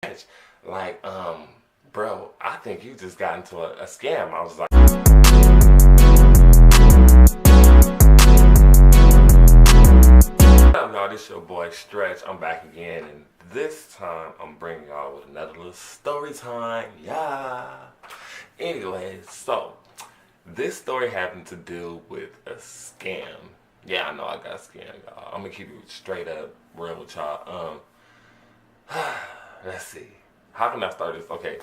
like, bro, I think you just got into a scam. I was like, what up, y'all? This your boy Stretch. I'm back again, and this time I'm bringing y'all with another little story time. Yeah. Anyways, so this story happened to do with a scam. Yeah, I know I got scammed, y'all. I'm gonna keep it straight up real with y'all. Let's see. How can I start this? Okay,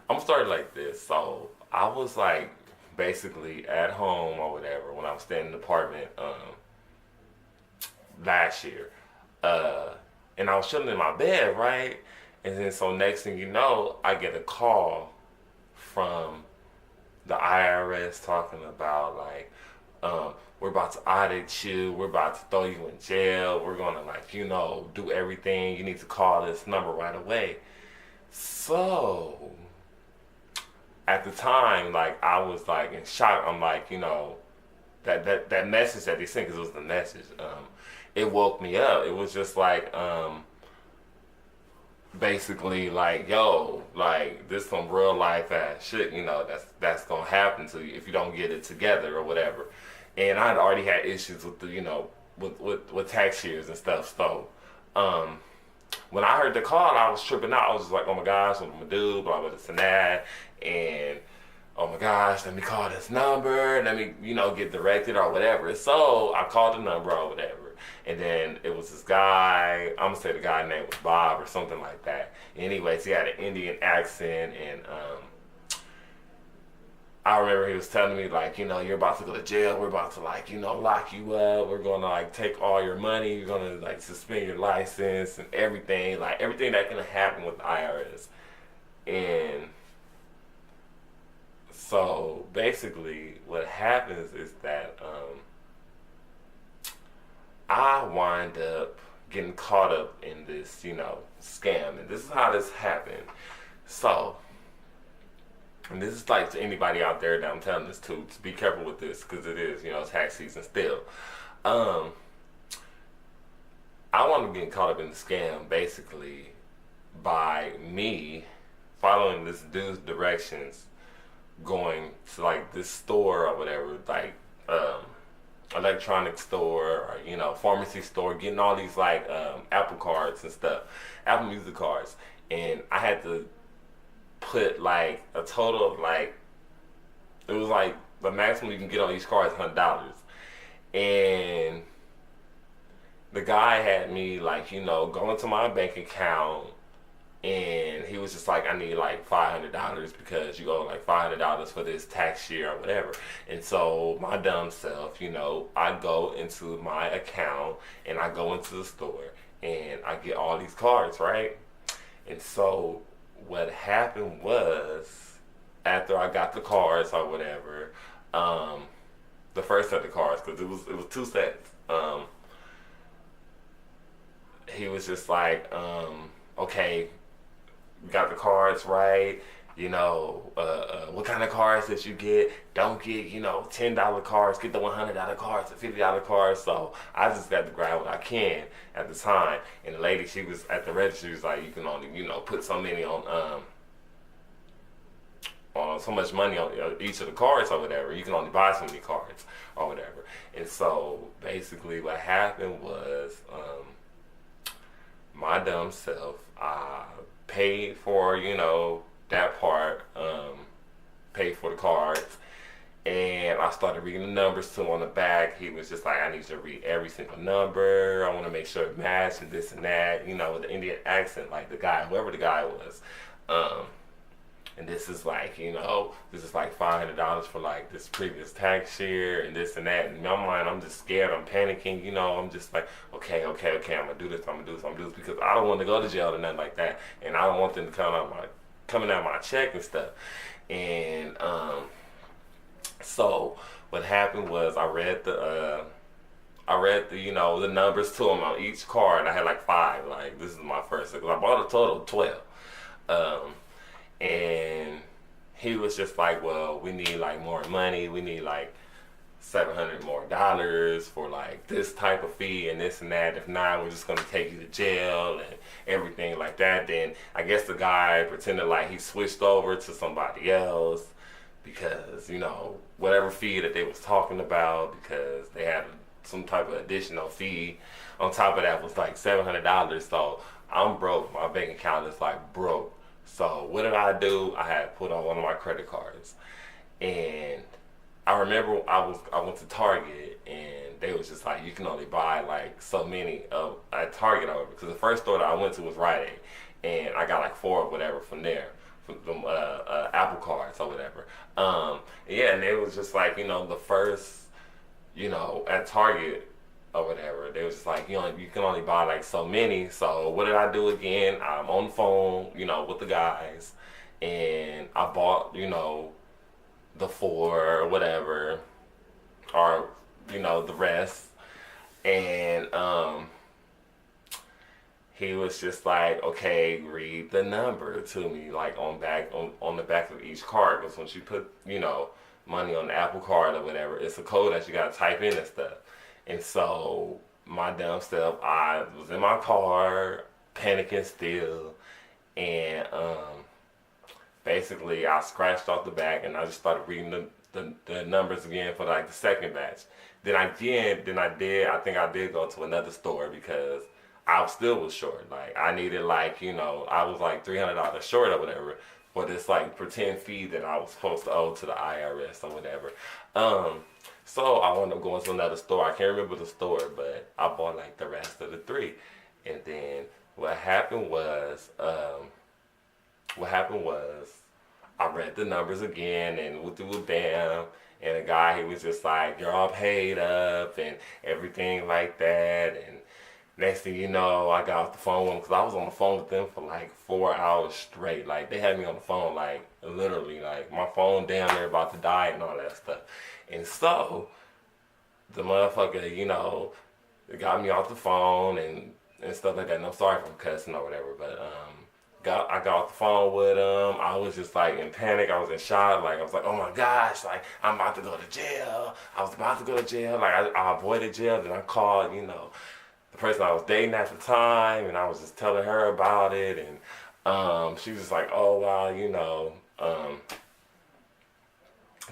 I'm gonna start it like this. So I was like basically at home or whatever when I was staying in the apartment last year. Uh and I was chilling in my bed, right? And then so next thing you know, I get a call from the IRS talking about like, we're about to audit you, we're about to throw you in jail, we're gonna like, do everything. You need to call this number right away. So at the time, like I was like in shock. I'm like, that message that they sent, because it was the message. It woke me up. It was just like, basically like, yo, like this some real life ass shit. That's gonna happen to you if you don't get it together or whatever. And I'd already had issues with the, with tax years and stuff. So, when I heard the call, I was tripping out. I was just like, oh my gosh, what am I gonna do? Blah, blah, this and that. And oh my gosh, let me call this number. Let me, get directed or whatever. So I called the number or whatever. And then it was this guy, I'm gonna say the guy's name was Bob or something like that. Anyways, he had an Indian accent, and I remember he was telling me like, you're about to go to jail. We're about to like, lock you up. We're gonna like take all your money. You're gonna like suspend your license and everything, like everything that can happen with the IRS. And so basically, what happens is that I wind up getting caught up in this, scam, and this is how this happened. So, and this is like to anybody out there that I'm telling this to be careful with this, because it is, tax season still. I wound up getting caught up in the scam basically by me following this dude's directions, going to like this store or whatever, like electronic store or pharmacy store, getting all these like Apple cards and stuff, Apple Music cards, and I had to put like a total of like, it was like the maximum you can get on each card is $100. And the guy had me like, go into my bank account, and he was just like, I need like $500 because you owe like $500 for this tax year or whatever. And so my dumb self, I go into my account and I go into the store and I get all these cards, right? And so what happened was, after I got the cards or whatever, the first set of cards, because it was two sets. He was just like, okay, you got the cards right. What kind of cards did you get? Don't get, $10 cards. Get the $100 cards, the $50 cards. So I just got to grab what I can at the time. And the lady, she was at the register. She was like, you can only, put so many on so much money on each of the cards or whatever. You can only buy so many cards or whatever. And so basically, what happened was, my dumb self, I paid for, that part, paid for the cards, and I started reading the numbers to him on the back. He was just like, I need you to read every single number. I want to make sure it matched and this and that, with the Indian accent, like the guy, whoever the guy was. And this is like, this is like $500 for like this previous tax year and this and that. In my mind, I'm just scared. I'm panicking. I'm just like, okay. I'm gonna do this. I'm gonna do this because I don't want to go to jail or nothing like that, and I don't want them to coming out my check and stuff. And so what happened was I read the the numbers to him on each card. I had like 5. Like, this is my first, because I bought a total of 12. And he was just like, well, we need like more money. We need like $700 more for like this type of fee and this and that. If not, we're just gonna take you to jail and everything like that. Then I guess the guy pretended like he switched over to somebody else because, you know, whatever fee that they was talking about, because they had some type of additional fee on top of that was like $700. So I'm broke. My bank account is like broke. So what did I do? I had put on one of my credit cards, and I remember I went to Target, and they was just like, you can only buy like so many of at Target over, because the first store that I went to was Rite Aid, and I got like 4 or whatever from there, from them Apple cards or whatever. Yeah, and it was just like, you know, the first, you know, at Target or whatever, they was just like, you can only buy like so many. So what did I do again? I'm on the phone, you know, with the guys, and I bought, you know, the 4 or whatever, or, you know, the rest. And he was just like, okay, read the number to me, like on the back of each card, because once you put, you know, money on the Apple card or whatever, it's a code that you gotta type in and stuff. And so my dumb self, I was in my car, panicking still, and basically I scratched off the back and I just started reading the numbers again for like the second batch. I think I did go to another store because I still was short. Like I needed, like, you know, I was like $300 short or whatever for this like pretend fee that I was supposed to owe to the IRS or whatever. So I wound up going to another store. I can't remember the store, but I bought like the rest of the 3. And then what happened was, I read the numbers again and went through a bam. And the guy, he was just like, you're all paid up and everything like that. And next thing you know, I got off the phone with them, because I was on the phone with them for like 4 hours straight. Like they had me on the phone, like literally, like my phone damn near about to die and all that stuff. And so the motherfucker, you know, got me off the phone and stuff like that. And I'm sorry if I'm cussing or whatever, but I got off the phone with him. I was just like in panic. I was in shock. Like I was like, oh my gosh, like I'm about to go to jail. I was about to go to jail. Like I avoided jail. Then I called, you know, the person I was dating at the time, and I was just telling her about it. And she was just like, oh wow, you know,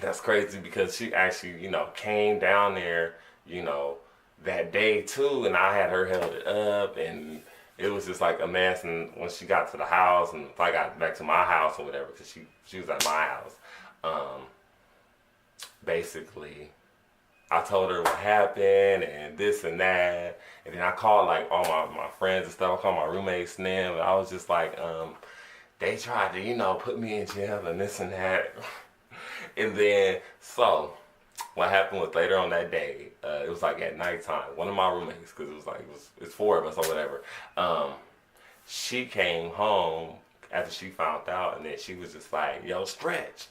that's crazy, because she actually, you know, came down there, you know, that day too, and I had her held it up, and it was just like a mess. And when she got to the house, and if I got back to my house or whatever, because she was at my house, basically, I told her what happened and this and that, and then I called like all my friends and stuff. I called my roommates and them, and I was just like, they tried to, you know, put me in jail and this and that. And then, so, what happened was later on that day, it was like at nighttime, one of my roommates, because it was like, it's 4 of us or whatever, she came home after she found out, and then she was just like, yo, Stretch.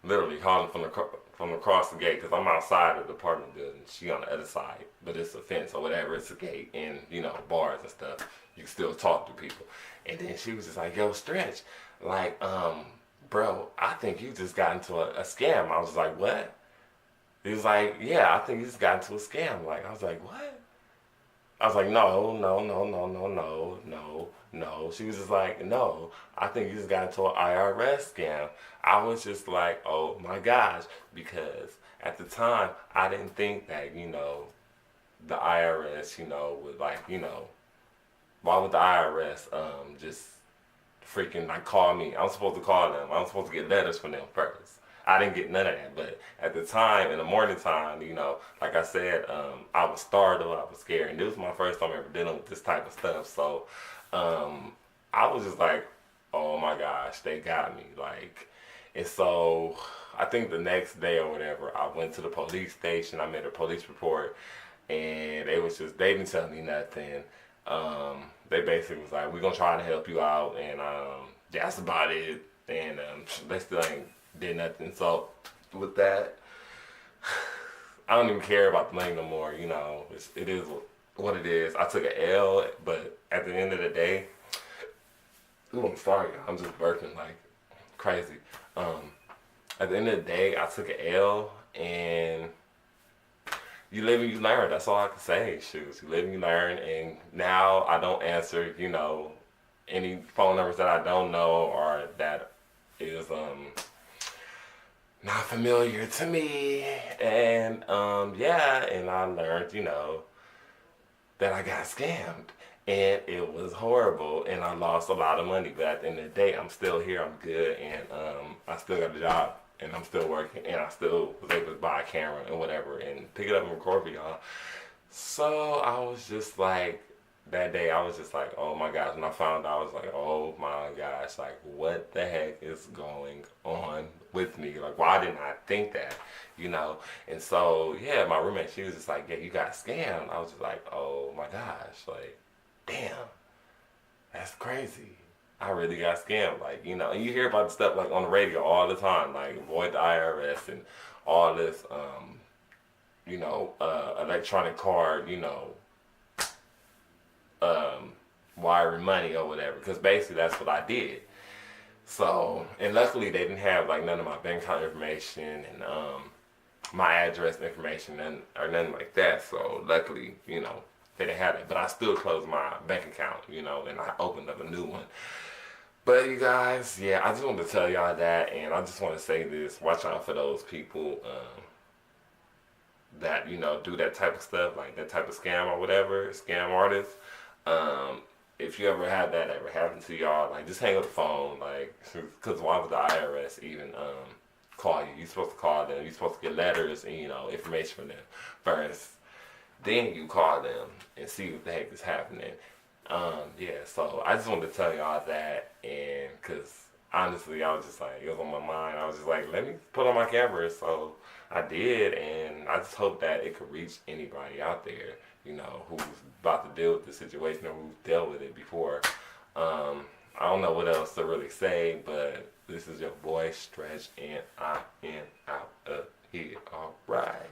Literally calling from across the gate, because I'm outside of the apartment building. She on the other side, but it's a fence or whatever. It's a gate, and, you know, bars and stuff. You can still talk to people. And then she was just like, yo, Stretch, like, bro, I think you just got into a scam. I was like, what? He was like, yeah, I think you just got into a scam. Like, I was like, what? I was like, no. She was just like, no, I think you just got into an IRS scam. I was just like, oh my gosh, because at the time, I didn't think that, you know, the IRS, you know, would like, you know, why would the IRS just freaking like call me? I'm supposed to call them. I'm supposed to get letters from them first. I didn't get none of that, but at the time, in the morning time, you know, like I said, I was startled, I was scared, and this was my first time ever dealing with this type of stuff. So I was just like, oh my gosh, they got me, like. And so I think the next day or whatever, I went to the police station. I made a police report, and they didn't tell me nothing. They basically was like, we're gonna try to help you out, and that's about it. And they still ain't did nothing. So with that, I don't even care about the money no more. You know, it is what it is. I took an L, but at the end of the day, ooh, I'm sorry, I'm just burping like crazy. At the end of the day, I took an L, and you live and you learn. That's all I can say. Shoot, you live and you learn. And now I don't answer, any phone numbers that I don't know or that is not familiar to me. And yeah, and I learned, that I got scammed. And it was horrible, and I lost a lot of money. But at the end of the day, I'm still here. I'm good, and I still got a job, and I'm still working, and I still was able to buy a camera and whatever, and pick it up and record for y'all. So I was just like, that day, I was just like, oh my gosh. When I found out, I was like, oh my gosh, like, what the heck is going on with me? Like, why didn't I think that? And so, yeah, my roommate, she was just like, yeah, you got scammed. I was just like, oh my gosh, like, damn, that's crazy. I really got scammed. Like, and you hear about the stuff like on the radio all the time, like avoid the IRS and all this, electronic card, wiring money or whatever. Because basically that's what I did. So, and luckily they didn't have like none of my bank account information and my address information or nothing like that. So luckily, they didn't have it. But I still closed my bank account, and I opened up a new one. But you guys, yeah, I just wanted to tell y'all that, and I just want to say this: watch out for those people that do that type of stuff, like that type of scam or whatever, scam artists. Um, if you ever had that ever happen to y'all, like just hang up the phone, like, because why would the IRS even call you? You're supposed to call them. You're supposed to get letters and information from them first. Then you call them and see what the heck is happening. Yeah, so I just wanted to tell y'all that, and because honestly, I was just like, it was on my mind. I was just like, let me put on my camera. So I did, and I just hope that it could reach anybody out there, who's about to deal with the situation or who's dealt with it before. I don't know what else to really say, but this is your boy Stretch, and I am out of here. All right.